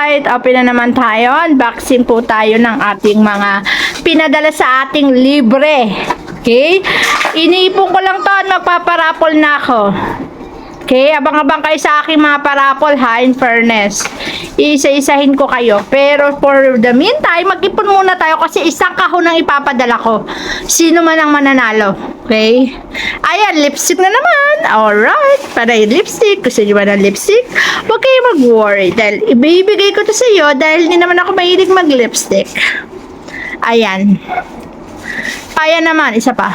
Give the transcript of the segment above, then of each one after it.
Alright, open na naman tayo. Unboxing po tayo ng ating mga pinadala sa ating libre. Okay? Iniipon ko lang to at magpaparapol na ako. Okay? Abang-abang kayo sa aking mga parapol ha, in fairness. Isa-isahin ko kayo. Pero for the meantime, mag-ipon muna tayo kasi isang kahon ang ipapadala ko. Sino man ang mananalo. Okay? Ayan, lipstick na naman. Alright. Para yung lipstick. Gusto nyo ba ng lipstick? Huwag kayo mag-worry. Dahil ibibigay ko to sa iyo dahil hindi naman ako mahilig mag-lipstick. Ayan. Ayan naman. Isa pa.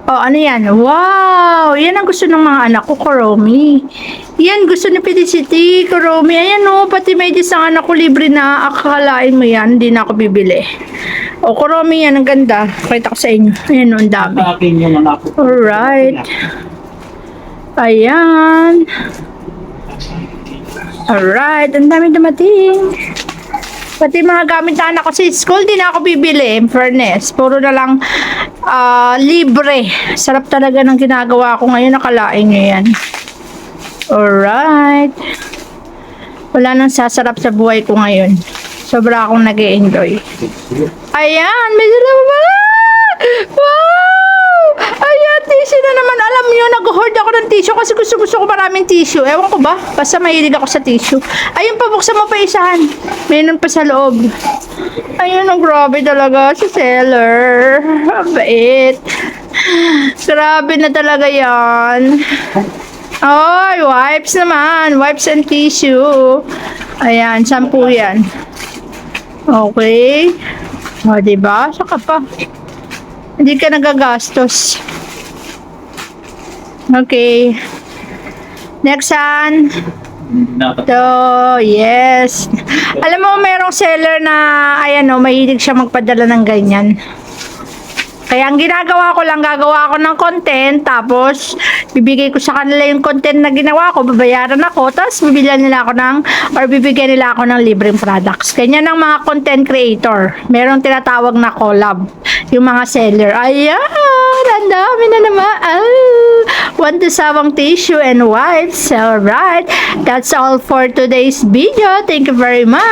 Oh, ano yan? Wow! Yan ang gusto ng mga anak ko, Kuromi. Yan, gusto ni Felicity, Kuromi. Ayan o, pati may isang anak ko libre na. Akalain mo yan, hindi na ako bibili. O, Kuromi yan, ang ganda. Pakita ko sa inyo. Ayan o, ang dami. Alright. Ayan. Alright, ang dami dumating. Pati mga gamit na anak ko sa school, di na ako bibili, in fairness. Puro na lang libre. Sarap talaga ng ginagawa ko ngayon, nakalain nyo yan. Alright. Wala nang sasarap sa buhay ko ngayon. Sobra akong nag-e-enjoy. Ayan, may dalawa ba? Wow! Ayan, tissue na naman. Alam nyo, nag-hoard ako ng tissue kasi gusto ko maraming tissue. Ewan ko ba? Basta mahilig ako sa tissue. Ayun pa, buksan mo pa isahan. Meron pa sa loob. Ayun, ang grabe talaga si seller. Ang bait. Grabe na talaga yan. Ay, wipes naman. Wipes and tissue. Ayan, 10 yan. Okay. O, diba? Saka pa. Hindi ka nagagastos. Okay. Next one. So, yes. Alam mo, merong seller na, ayan o, mahilig siya magpadala ng ganyan. Kaya ang ginagawa ko lang, gagawa ako ng content, tapos bibigay ko sa kanila yung content na ginawa ko, babayaran ako, tapos bibilihan nila ako ng, or bibigyan nila ako ng libreng products. Ganyan ang mga content creator. Merong tinatawag na collab, yung mga seller. Ayan, ang dami na naman. Want to sawang tissue and wipes. Alright, that's all for today's video. Thank you very much.